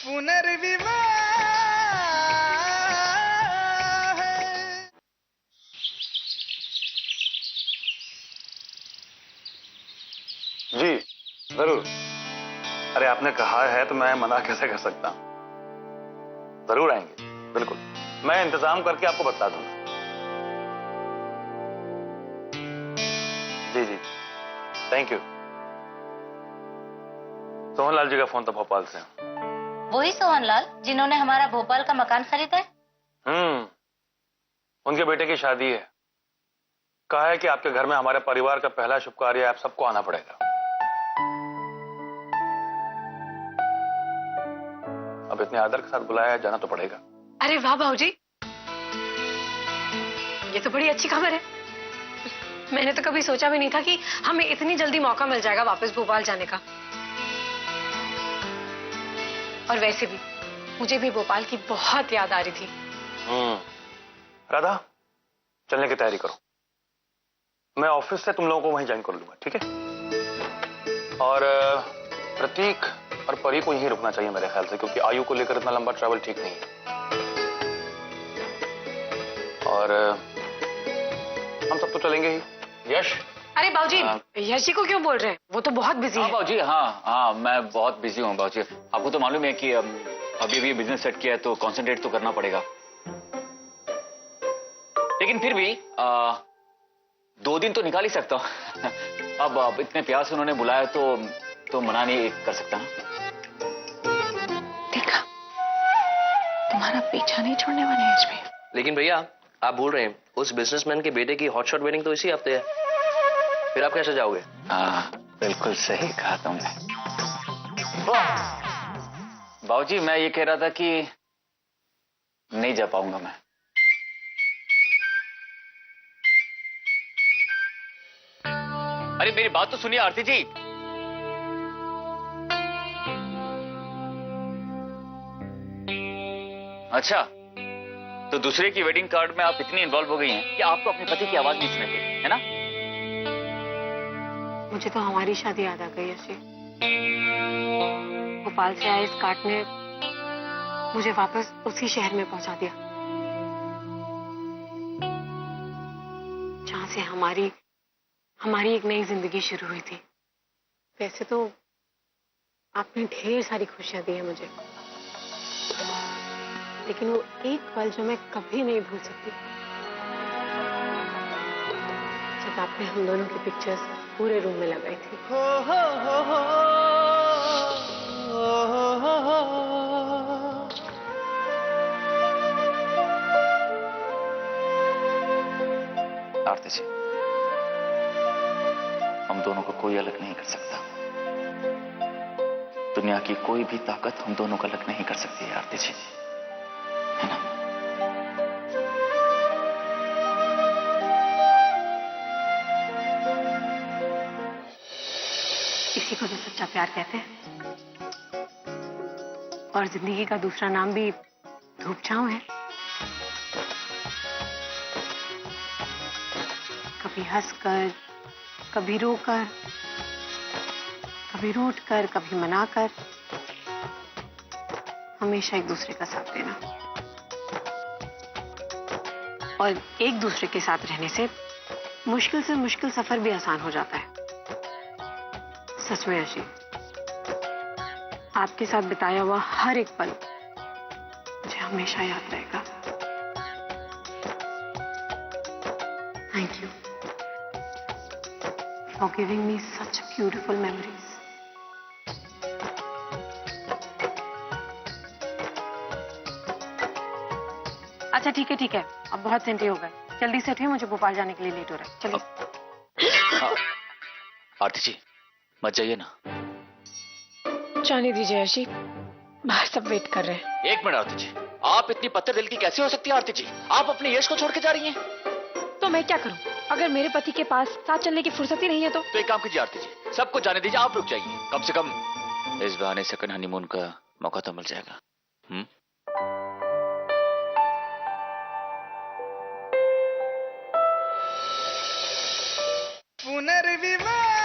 जी जरूर। अरे आपने कहा है तो मैं मना कैसे कर सकता हूं। जरूर आएंगे, बिल्कुल। मैं इंतजाम करके आपको बता दूंगा। जी जी, थैंक यू। सोहनलाल जी का फोन था भोपाल से। वही सोहनलाल जिन्होंने हमारा भोपाल का मकान खरीदा है? उनके बेटे की शादी है। कहा है कि आपके घर में हमारे परिवार का पहला शुभ कार्य है, आप सबको आना पड़ेगा। अब इतने आदर के साथ बुलाया है, जाना तो पड़ेगा। अरे वाह भाऊजी, ये तो बड़ी अच्छी खबर है। मैंने तो कभी सोचा भी नहीं था कि हमें इतनी जल्दी मौका मिल जाएगा वापस भोपाल जाने का। और वैसे भी मुझे भी भोपाल की बहुत याद आ रही थी। राधा, चलने की तैयारी करो। मैं ऑफिस से तुम लोगों को वहीं ज्वाइन कर लूंगा, ठीक है? और प्रतीक और परी को यहीं रुकना चाहिए मेरे ख्याल से, क्योंकि आयु को लेकर इतना लंबा ट्रैवल ठीक नहीं है। और हम सब तो चलेंगे ही। यश। अरे बाबूजी, यश जी को क्यों बोल रहे हैं? वो तो बहुत बिजी है। बाबूजी, हाँ मैं बहुत बिजी हूँ बाबूजी। आपको तो मालूम है कि अभी भी बिजनेस सेट किया है तो कंसंट्रेट तो करना पड़ेगा। लेकिन फिर भी 2 दिन तो निकाल ही सकता हूँ। अब इतने प्यार से उन्होंने बुलाया तो मना नहीं कर सकता। देखा, तुम्हारा पीछा नहीं छोड़ने वाले यश भी। लेकिन भैया, आप भूल रहे हैं उस बिजनेसमैन के बेटे की हॉटशॉट वेडिंग तो इसी हफ्ते है। फिर आप कैसे जाओगे? हाँ, बिल्कुल सही कहा तुमने। बाबूजी, मैं ये कह रहा था कि नहीं जा पाऊंगा मैं। अरे मेरी बात तो सुनिए आरती जी। अच्छा, तो दूसरे की वेडिंग कार्ड में आप इतनी इन्वॉल्व हो गई हैं कि आपको अपने पति की आवाज नहीं सुनाई देती, है ना? मुझे तो हमारी शादी याद आ गई ऐसे। भोपाल से आए इस कार्ड ने मुझे वापस उसी शहर में पहुंचा दिया जहां से हमारी एक नई जिंदगी शुरू हुई थी। वैसे तो आपने ढेर सारी खुशियां दी हैं मुझे, लेकिन वो एक पल जो मैं कभी नहीं भूल सकती, जब आपने हम दोनों की पिक्चर्स पूरे रूम में लगाई थी। आरती जी, हम दोनों को कोई अलग नहीं कर सकता। दुनिया की कोई भी ताकत हम दोनों को अलग नहीं कर सकती है आरती जी, है ना? इसी को तो सच्चा प्यार कहते हैं। और जिंदगी का दूसरा नाम भी धूप छांव है। कभी हंसकर, कभी रोकर, कभी रूठ कर, कभी मनाकर, हमेशा एक दूसरे का साथ देना। और एक दूसरे के साथ रहने से मुश्किल सफर भी आसान हो जाता है। सच में आशी, आपके साथ बिताया हुआ हर एक पल मुझे हमेशा याद रहेगा। Thank you for giving me such beautiful memories. अच्छा ठीक है, अब बहुत घंटे हो गए, जल्दी से उठिए, मुझे भोपाल जाने के लिए लेट हो रहा है। चलिए। आरती जी, मत जाइए ना। जाने दीजिए आशी, बाहर सब वेट कर रहे हैं। एक मिनट आरती जी, आप इतनी पत्थर दिल की कैसे हो सकती है आरती जी? आप अपने यश को छोड़ के जा रही हैं। तो मैं क्या करूं? अगर मेरे पति के पास साथ चलने की फुर्सत ही नहीं है तो एक काम कीजिए आरती जी, सबको जाने दीजिए, आप रुक जाइए। कम से कम इस बहाने सेकंड हनीमून का मौका तो मिल जाएगा। पुनर्विवाह